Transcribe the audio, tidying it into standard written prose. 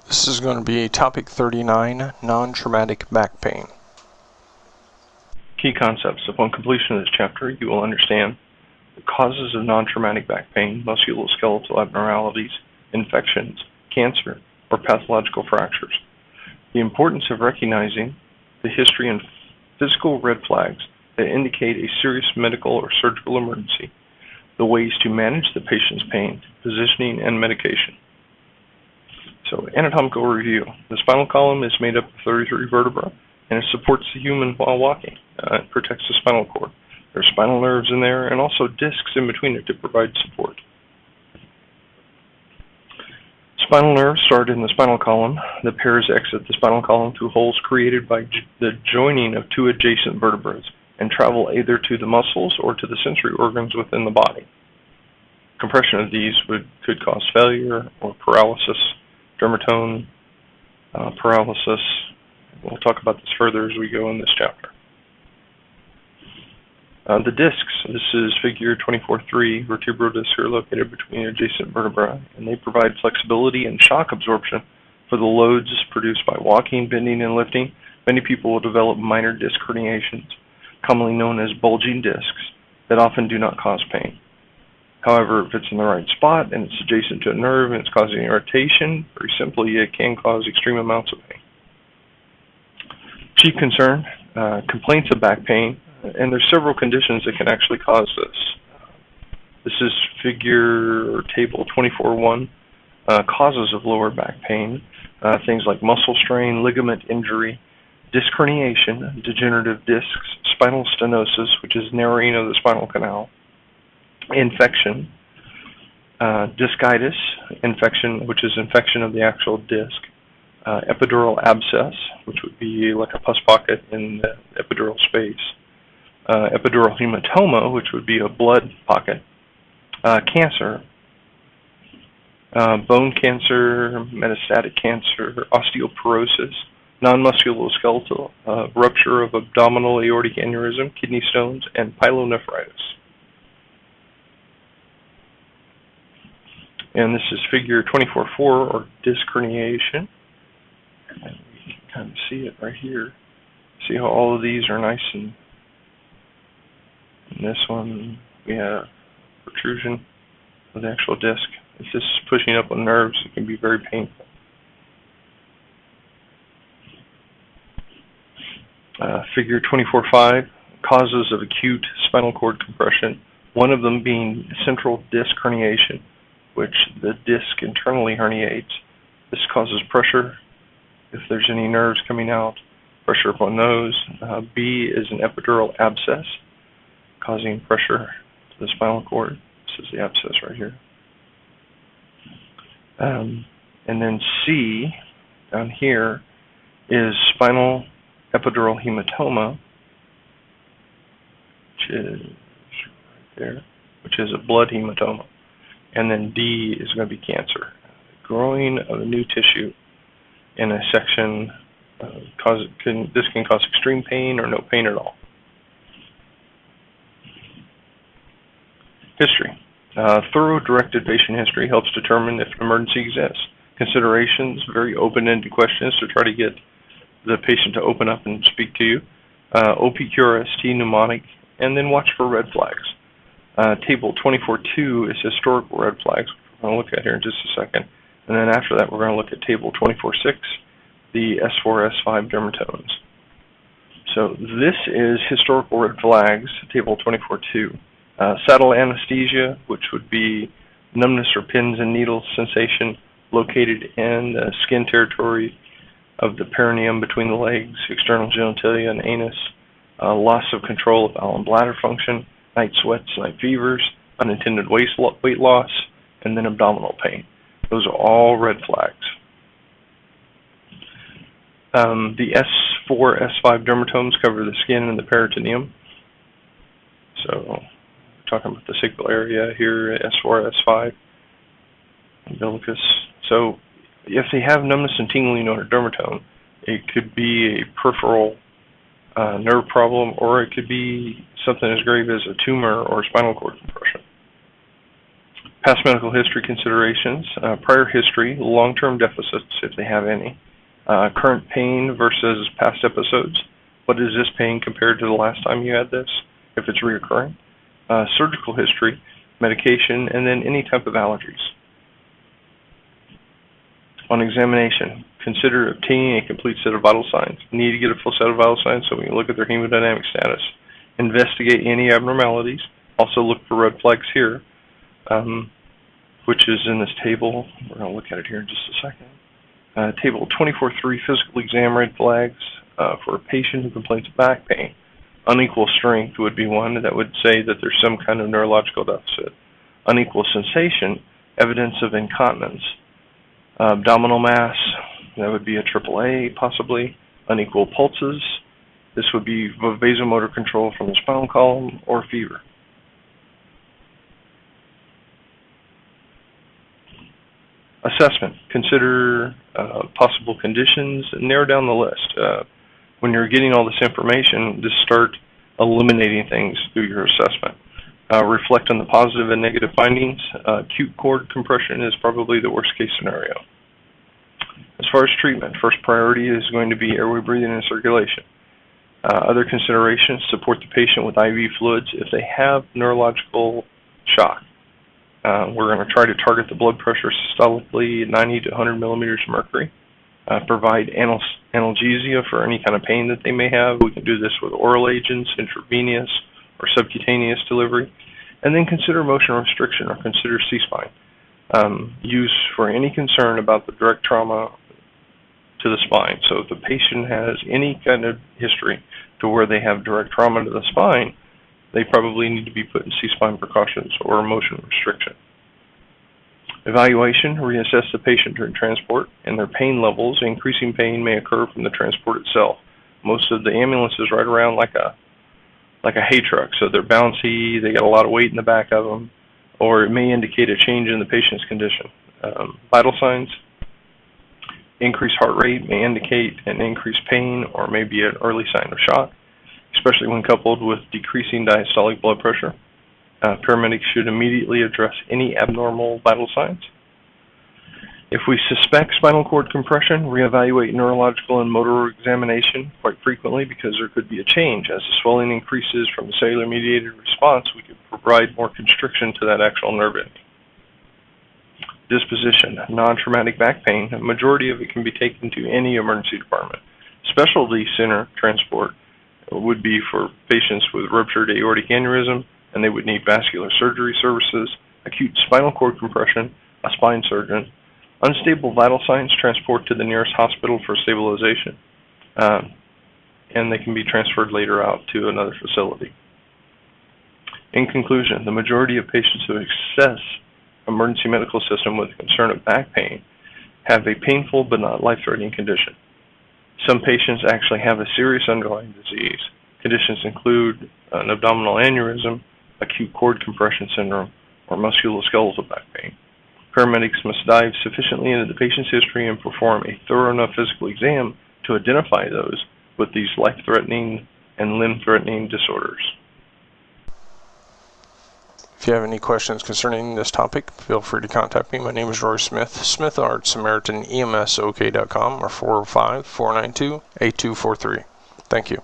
This is going to be topic 39, non-traumatic back pain. Key concepts. Upon completion of this chapter, you will understand the causes of non-traumatic back pain, musculoskeletal abnormalities, infections, cancer, or pathological fractures. The importance of recognizing the history and physical red flags that indicate a serious medical or surgical emergency, the ways to manage the patient's pain, positioning, and medication. So, anatomical review. The spinal column is made up of 33 vertebrae, and it supports the human while walking. It protects the spinal cord. There are spinal nerves in there, and also discs in between it to provide support. Spinal nerves start in the spinal column. The pairs exit the spinal column through holes created by the joining of two adjacent vertebrae and travel either to the muscles or to the sensory organs within the body. Compression of these could cause failure or paralysis, dermatome, paralysis. We'll talk about this further as we go in this chapter. The discs, this is figure 24.3. Vertebral discs are located between adjacent vertebrae, and they provide flexibility and shock absorption for the loads produced by walking, bending, and lifting. Many people will develop minor disc herniations, commonly known as bulging discs, that often do not cause pain. However, if it's in the right spot and it's adjacent to a nerve and it's causing irritation, very simply, it can cause extreme amounts of pain. Chief concern, complaints of back pain, and there's several conditions that can actually cause this. This is figure or table 24.1, causes of lower back pain, things like muscle strain, ligament injury, disc herniation, degenerative discs, spinal stenosis, which is narrowing of the spinal canal, infection, discitis, infection, which is infection of the actual disc, epidural abscess, which would be like a pus pocket in the epidural space, epidural hematoma, which would be a blood pocket, cancer, bone cancer, metastatic cancer, osteoporosis, non-musculoskeletal, rupture of abdominal aortic aneurysm, kidney stones, and pyelonephritis. And this is figure 24.4, or disc herniation. And we can kind of see it right here. See how all of these are nice, and in this one we have protrusion of the actual disc. If this is pushing up on nerves, it can be very painful. Figure 24.5, causes of acute spinal cord compression, one of them being central disc herniation, which the disc internally herniates. This causes pressure if there's any nerves coming out, pressure upon those. B is an epidural abscess, causing pressure to the spinal cord. This is the abscess right here. And then C, down here, is spinal epidural hematoma, which is right there, which is a blood hematoma. And then D is going to be cancer. Growing of a new tissue in a section, this can cause extreme pain or no pain at all. History. Thorough directed patient history helps determine if an emergency exists. Considerations, very open-ended questions to try to get the patient to open up and speak to you. OPQRST, mnemonic, and then watch for red flags. Table 24.2 is historical red flags, which we're going to look at here in just a second. And then after that, we're going to look at table 24.6, the S4, S5 dermatomes. So this is historical red flags, table 24.2. Saddle anesthesia, which would be numbness or pins and needles sensation located in the skin territory of the perineum between the legs, external genitalia, and anus. Loss of control of bowel and bladder function, night sweats, night fevers, unintended weight loss, and then abdominal pain. Those are all red flags. The S4, S5 dermatomes cover the skin and the peritoneum. So we're talking about the sacral area here, S4, S5, umbilicus. So if they have numbness and tingling on a dermatome, it could be a peripheral nerve problem, or it could be something as grave as a tumor or spinal cord compression. Past medical history considerations, prior history, long-term deficits if they have any, current pain versus past episodes. What is this pain compared to the last time you had this, if it's reoccurring? Surgical history, medication, and then any type of allergies. On examination, consider obtaining a complete set of vital signs. You need to get a full set of vital signs so we can look at their hemodynamic status. Investigate any abnormalities. Also look for red flags here, which is in this table. We're going to look at it here in just a second. Table 24.3, physical exam red flags for a patient who complains of back pain. Unequal strength would be one that would say that there's some kind of neurological deficit. Unequal sensation, evidence of incontinence. Abdominal mass, that would be a AAA possibly. Unequal pulses, this would be vasomotor control from the spinal column or fever. Assessment, consider possible conditions and narrow down the list. When you're getting all this information, just start eliminating things through your assessment. Reflect on the positive and negative findings. Acute cord compression is probably the worst case scenario. As far as treatment, first priority is going to be airway breathing and circulation. Other considerations, support the patient with IV fluids if they have neurological shock. We're going to try to target the blood pressure systolically at 90 to 100 millimeters of mercury. Provide analgesia for any kind of pain that they may have. We can do this with oral agents, intravenous, or subcutaneous delivery. And then consider motion restriction or consider C-spine. Use for any concern about the direct trauma to the spine. So if the patient has any kind of history to where they have direct trauma to the spine, they probably need to be put in C-spine precautions or motion restriction. Evaluation, reassess the patient during transport and their pain levels. Increasing pain may occur from the transport itself. Most of the ambulances ride around like a hay truck, so they're bouncy, they got a lot of weight in the back of them, or it may indicate a change in the patient's condition. Vital signs, increased heart rate may indicate an increased pain or may be an early sign of shock, especially when coupled with decreasing diastolic blood pressure. Paramedics should immediately address any abnormal vital signs. If we suspect spinal cord compression, reevaluate neurological and motor examination quite frequently because there could be a change. As the swelling increases from the cellular-mediated response, we could provide more constriction to that actual nerve ending. Disposition, non-traumatic back pain, a majority of it can be taken to any emergency department. Specialty center transport would be for patients with ruptured aortic aneurysm, and they would need vascular surgery services, acute spinal cord compression, a spine surgeon. Unstable vital signs, transport to the nearest hospital for stabilization, and they can be transferred later out to another facility. In conclusion, the majority of patients who access emergency medical system with concern of back pain have a painful but not life-threatening condition. Some patients actually have a serious underlying disease. Conditions include an abdominal aneurysm, acute cord compression syndrome, or musculoskeletal back pain. Paramedics must dive sufficiently into the patient's history and perform a thorough enough physical exam to identify those with these life-threatening and limb-threatening disorders. If you have any questions concerning this topic, feel free to contact me. My name is Roy Smith, SmithArt, SamaritanEMSOK.com, or 405-492-8243. Thank you.